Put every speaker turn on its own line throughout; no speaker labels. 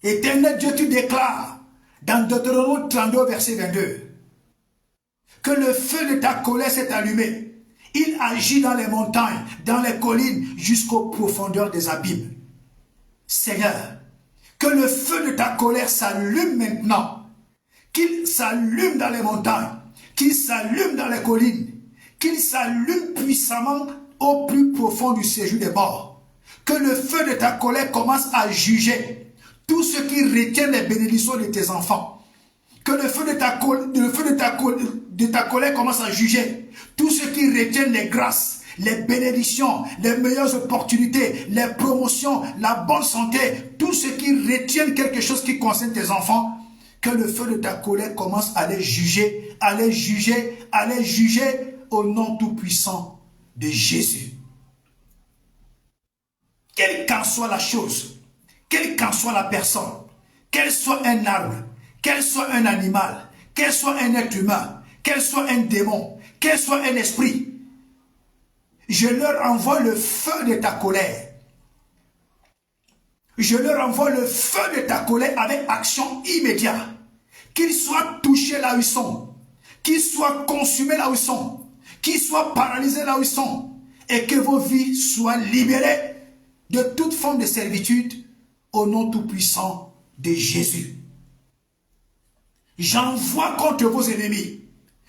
Éternel Dieu, tu déclares dans Deutéronome 32, verset 22, que le feu de ta colère s'est allumé. Il agit dans les montagnes, dans les collines, jusqu'aux profondeurs des abîmes. Seigneur, que le feu de ta colère s'allume maintenant, qu'il s'allume dans les montagnes, qu'il s'allume dans les collines, qu'il s'allume puissamment au plus profond du séjour des morts. Que le feu de ta colère commence à juger tout ce qui retient les bénédictions de tes enfants. Que le feu de ta colère commence à juger tout ce qui retient les grâces, les bénédictions, les meilleures opportunités, les promotions, la bonne santé, tout ce qui retient quelque chose qui concerne tes enfants. Que le feu de ta colère commence à les juger, à les juger, à les juger au nom tout-puissant de Jésus. Quelle qu'en soit la chose, quelle qu'en soit la personne, qu'elle soit un arbre, qu'elle soit un animal, qu'elle soit un être humain, qu'elle soit un démon, qu'elle soit un esprit, je leur envoie le feu de ta colère. Je leur envoie le feu de ta colère avec action immédiate. Qu'ils soient touchés là où ils sont, qu'ils soient consumés là où ils sont, qu'ils soient paralysés là où ils sont, et que vos vies soient libérées de toute forme de servitude au nom tout-puissant de Jésus. J'envoie contre vos ennemis,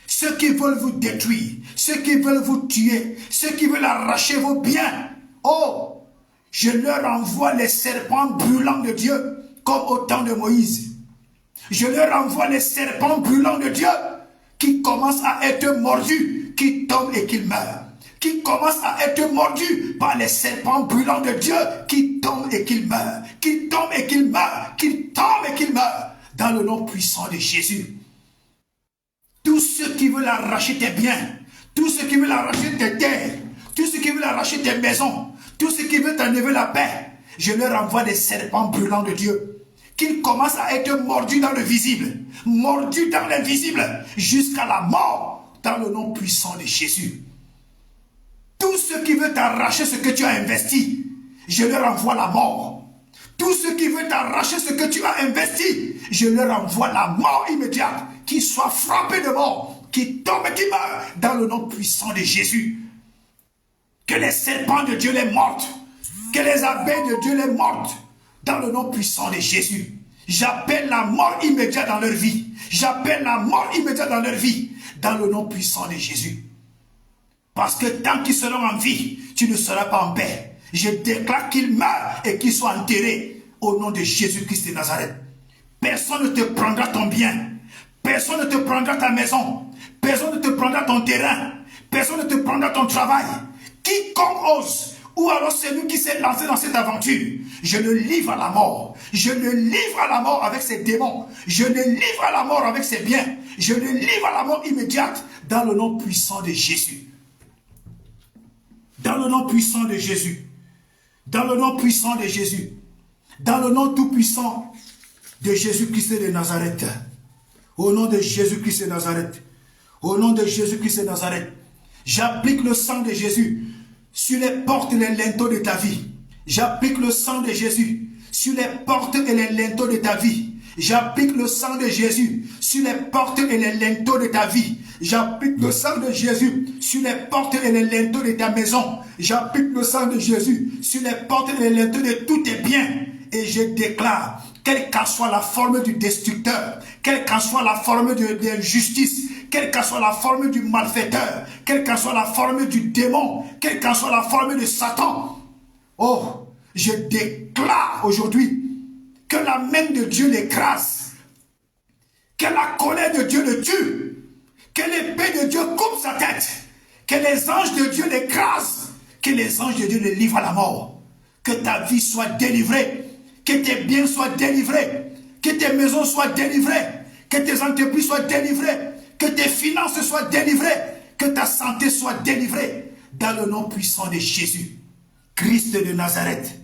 ceux qui veulent vous détruire, ceux qui veulent vous tuer, ceux qui veulent arracher vos biens. Oh, je leur envoie les serpents brûlants de Dieu, comme au temps de Moïse. Je leur envoie les serpents brûlants de Dieu, qui commencent à être mordus, qui tombent et qui meurent. Qui commencent à être mordus par les serpents brûlants de Dieu, qui tombent et qui meurent, qui tombent et qui meurent, qui tombent et qui meurent, dans le nom puissant de Jésus. Tous ceux qui veulent arracher tes biens, tous ceux qui veulent arracher tes terres, tous ceux qui veulent arracher tes maisons, tous ceux qui veulent t'enlever la paix, je leur envoie des serpents brûlants de Dieu, qu'ils commencent à être mordus dans le visible, mordus dans l'invisible, jusqu'à la mort, dans le nom puissant de Jésus. Tous ceux qui veulent t'arracher ce que tu as investi, je leur envoie la mort. Tous ceux qui veulent t'arracher ce que tu as investi, je leur envoie la mort immédiate, qu'ils soient frappés de mort, qu'ils tombent et qu'ils meurent, dans le nom puissant de Jésus. Que les serpents de Dieu les mordent, que les abeilles de Dieu les mordent, dans le nom puissant de Jésus. J'appelle la mort immédiate dans leur vie. J'appelle la mort immédiate dans leur vie, dans le nom puissant de Jésus. Parce que tant qu'ils seront en vie, tu ne seras pas en paix. Je déclare qu'ils meurent et qu'ils soient enterrés au nom de Jésus-Christ de Nazareth. Personne ne te prendra ton bien. Personne ne te prendra ta maison. Personne ne te prendra ton terrain. Personne ne te prendra ton travail. Quiconque ose, ou alors celui qui s'est lancé dans cette aventure, je le livre à la mort. Je le livre à la mort avec ses démons. Je le livre à la mort avec ses biens. Je le livre à la mort immédiate dans le nom puissant de Jésus. Dans le nom puissant de Jésus. Dans le nom puissant de Jésus. Dans le nom tout puissant de Jésus-Christ de Nazareth. Au nom de Jésus-Christ de Nazareth. Au nom de Jésus-Christ de Nazareth. J'applique le sang de Jésus sur les portes et les linteaux de ta vie. J'applique le sang de Jésus sur les portes et les linteaux de ta vie. J'applique le sang de Jésus sur les portes et les linteaux de ta vie. J'applique le sang de Jésus sur les portes et les linteaux de ta maison. J'applique le sang de Jésus sur les portes et les linteaux de tous tes biens. Et je déclare, quelle qu'en soit la forme du destructeur, quelle qu'en soit la forme de l'injustice, quelle qu'en soit la forme du malfaiteur, quelle qu'en soit la forme du démon, quelle qu'en soit la forme de Satan, oh, je déclare aujourd'hui que la main de Dieu l'écrase, que la colère de Dieu le tue, que l'épée de Dieu coupe sa tête, que les anges de Dieu l'écrasent, que les anges de Dieu le livrent à la mort, que ta vie soit délivrée, que tes biens soient délivrés, que tes maisons soient délivrées, que tes entreprises soient délivrées, que tes finances soient délivrées, que ta santé soit délivrée, dans le nom puissant de Jésus, Christ de Nazareth.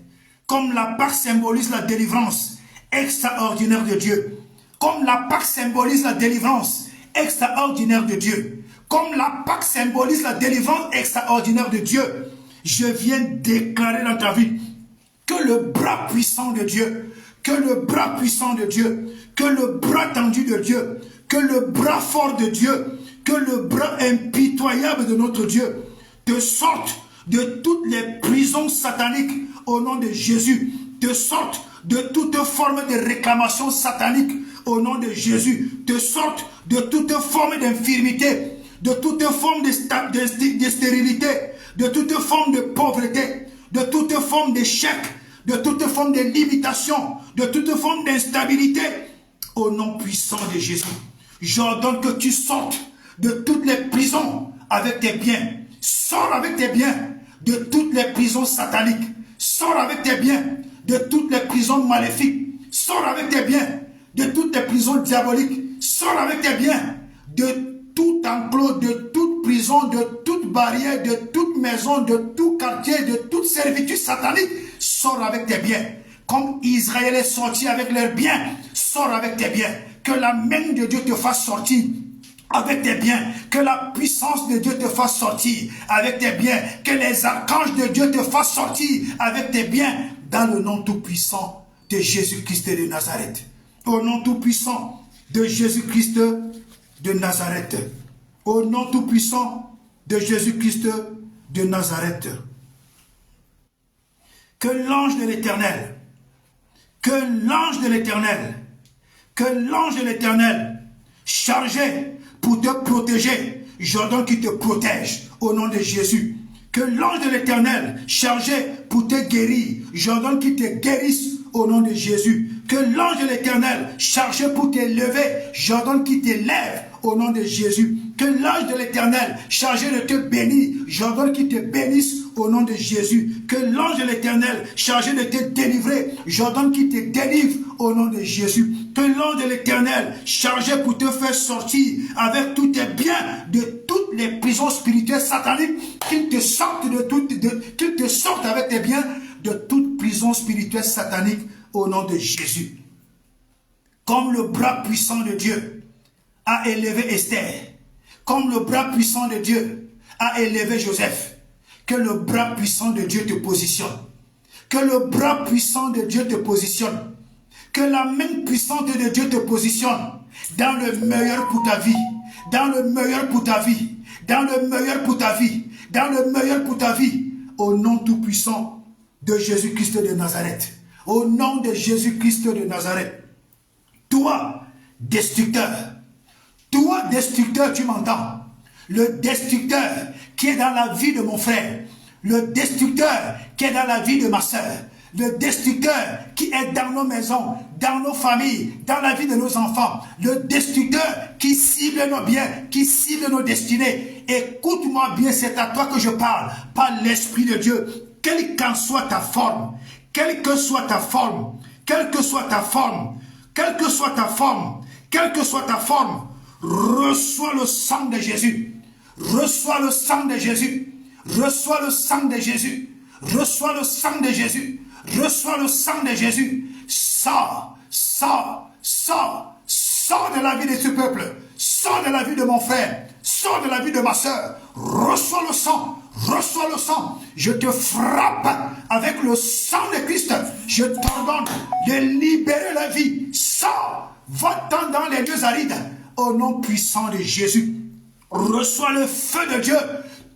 Comme la Pâque symbolise la délivrance extraordinaire de Dieu, comme la Pâque symbolise la délivrance extraordinaire de Dieu, comme la Pâque symbolise la délivrance extraordinaire de Dieu, je viens déclarer dans ta vie que le bras puissant de Dieu, que le bras puissant de Dieu, que le bras tendu de Dieu, que le bras fort de Dieu, que le bras impitoyable de notre Dieu te sorte de toutes les prisons sataniques au nom de Jésus, te sorte de toute forme de réclamation satanique au nom de Jésus, te sorte de toute forme d'infirmité, de toute forme de stérilité, de toute forme de pauvreté, de toute forme d'échec, de toute forme de limitation, de toute forme d'instabilité, au nom puissant de Jésus. J'ordonne que tu sortes de toutes les prisons avec tes biens. Sors avec tes biens de toutes les prisons sataniques. Sors avec tes biens de toutes les prisons maléfiques. Sors avec tes biens de toutes les prisons diaboliques. Sors avec tes biens de tout enclos, de toute prison, de toute barrière, de toute maison, de tout quartier, de toute servitude satanique. Sors avec tes biens. Comme Israël est sorti avec leurs biens, sors avec tes biens. Que la main de Dieu te fasse sortir avec tes biens. Que la puissance de Dieu te fasse sortir avec tes biens. Que les archanges de Dieu te fassent sortir avec tes biens. Dans le nom tout-puissant de Jésus-Christ de Nazareth. Au nom tout-puissant de Jésus-Christ de Nazareth. Au nom tout-puissant de Jésus-Christ de Nazareth. Que l'ange de l'Éternel, que l'ange de l'Éternel, que l'ange de l'Éternel, chargé pour te protéger, j'ordonne qu'il te protège au nom de Jésus. Que l'ange de l'Éternel, chargé pour te guérir, j'ordonne qu'il te guérisse au nom de Jésus. Que l'ange de l'Éternel, chargé pour t'élever, j'ordonne qu'il t'élève au nom de Jésus. Que l'ange de l'Éternel, chargé de te bénir, j'ordonne qu'il te bénisse au nom de Jésus. Que l'ange de l'Éternel, chargé de te délivrer, j'ordonne qu'il te délivre au nom de Jésus. Que l'ange de l'Éternel, chargé pour te faire sortir avec tous tes biens de toutes les prisons spirituelles sataniques, qu'il te sorte qu'il te sorte avec tes biens de toute prison spirituelle satanique au nom de Jésus. Comme le bras puissant de Dieu a élevé Esther, comme le bras puissant de Dieu a élevé Joseph, que le bras puissant de Dieu te positionne. Que le bras puissant de Dieu te positionne. Que la main puissante de Dieu te positionne dans le meilleur pour ta vie. Dans le meilleur pour ta vie. Dans le meilleur pour ta vie. Dans le meilleur pour ta vie. Au nom tout-puissant de Jésus-Christ de Nazareth. Au nom de Jésus-Christ de Nazareth. Toi, destructeur. Toi, destructeur, tu m'entends? Le destructeur qui est dans la vie de mon frère. Le destructeur qui est dans la vie de ma soeur. Le destructeur qui est dans nos maisons, dans nos familles, dans la vie de nos enfants. Le destructeur qui cible nos biens, qui cible nos destinées. Écoute-moi bien, c'est à toi que je parle, par l'Esprit de Dieu. Quelle qu'en soit ta forme, quelle que soit ta forme, quelle que soit ta forme, quelle que soit ta forme, quelle que soit ta forme, reçois le sang de Jésus. Reçois le sang de Jésus. Reçois le sang de Jésus. Reçois le sang de Jésus. Reçois le sang de Jésus. Sors, sors, sors, sors de la vie de ce peuple. Sors de la vie de mon frère. Sors de la vie de ma soeur. Reçois le sang. Reçois le sang. Je te frappe avec le sang de Christ. Je t'ordonne de libérer la vie. Sors. Va-t'en dans les lieux arides. Au nom puissant de Jésus. Reçois le feu de Dieu.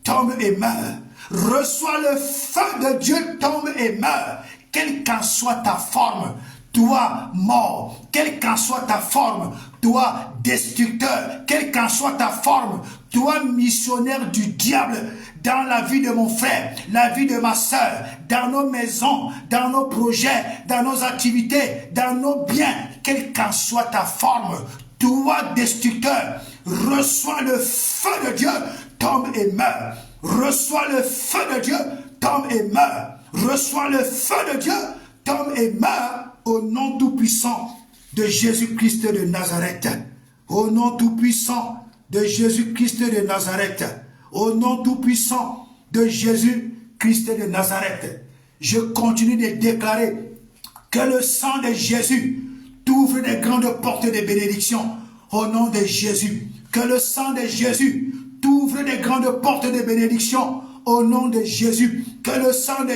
Tombe et meurt. Reçois le feu de Dieu. Tombe et meurt. Quelle qu'en soit ta forme, toi mort, quelle qu'en soit ta forme, toi destructeur, quelle qu'en soit ta forme, toi missionnaire du diable, dans la vie de mon frère, la vie de ma soeur, dans nos maisons, dans nos projets, dans nos activités, dans nos biens, quelle qu'en soit ta forme, toi destructeur, reçois le feu de Dieu, tombe et meurt. Reçois le feu de Dieu, tombe et meurt. Reçois le feu de Dieu, tombe et meurt au nom tout-puissant de Jésus-Christ de Nazareth. Au nom tout-puissant de Jésus-Christ de Nazareth. Au nom tout-puissant de Jésus-Christ de Nazareth. Je continue de déclarer que le sang de Jésus t'ouvre des grandes portes de bénédiction. Au nom de Jésus. Que le sang de Jésus t'ouvre des grandes portes de bénédiction. Au nom de Jésus, que le sang de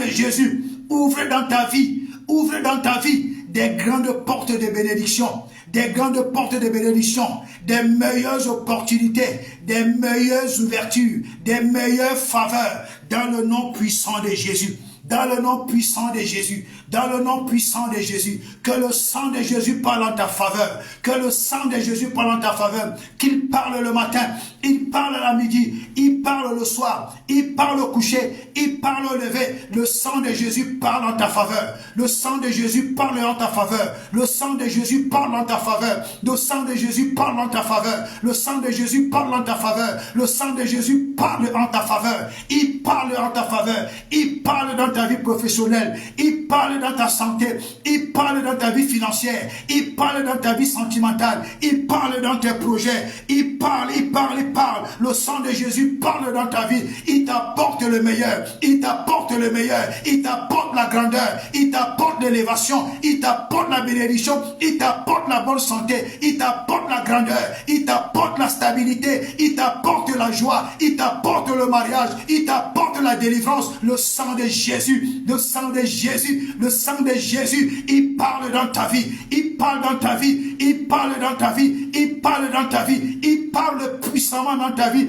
Jésus ouvre dans ta vie, ouvre dans ta vie des grandes portes de bénédiction, des grandes portes de bénédiction, des meilleures opportunités, des meilleures ouvertures, des meilleures faveurs, dans le nom puissant de Jésus. Dans le nom puissant de Jésus, dans le nom puissant de Jésus, que le sang de Jésus parle en ta faveur, que le sang de Jésus parle en ta faveur, qu'il parle le matin, il parle à la midi, il parle le soir, il parle au coucher, il parle au lever, le sang de Jésus parle en ta faveur, le sang de Jésus parle en ta faveur, le sang de Jésus parle en ta faveur, le sang de Jésus parle en ta faveur, le sang de Jésus parle en ta faveur, le sang de Jésus parle en ta faveur, il parle en ta faveur, il parle dans ta vie professionnelle, il parle dans ta santé, il parle dans ta vie financière, il parle dans ta vie sentimentale, il parle dans tes projets, il parle, il parle, il parle. Le sang de Jésus parle dans ta vie, il t'apporte le meilleur, il t'apporte le meilleur, il t'apporte la grandeur, il t'apporte l'élévation, il t'apporte la bénédiction, il t'apporte la bonne santé, il t'apporte la grandeur, il t'apporte la stabilité, il t'apporte la joie, il t'apporte le mariage, il t'apporte la délivrance. Le sang de Jésus, le sang de Jésus, le sang de Jésus, il parle dans ta vie, il parle dans ta vie, il parle dans ta vie, il parle dans ta vie, il parle puissamment dans ta vie.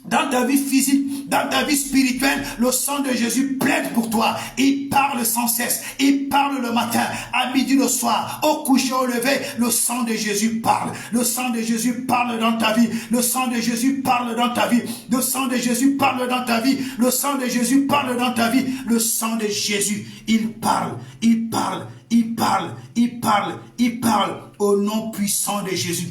Dans ta vie physique, dans ta vie spirituelle, le sang de Jésus plaide pour toi. Il parle sans cesse. Il parle le matin, à midi, le soir, au coucher, au lever. Le sang de Jésus parle. Le sang de Jésus parle dans ta vie. Le sang de Jésus parle dans ta vie. Le sang de Jésus parle dans ta vie. Le sang de Jésus parle dans ta vie. Le sang de Jésus, il parle, il parle, il parle, il parle, il parle au nom puissant de Jésus.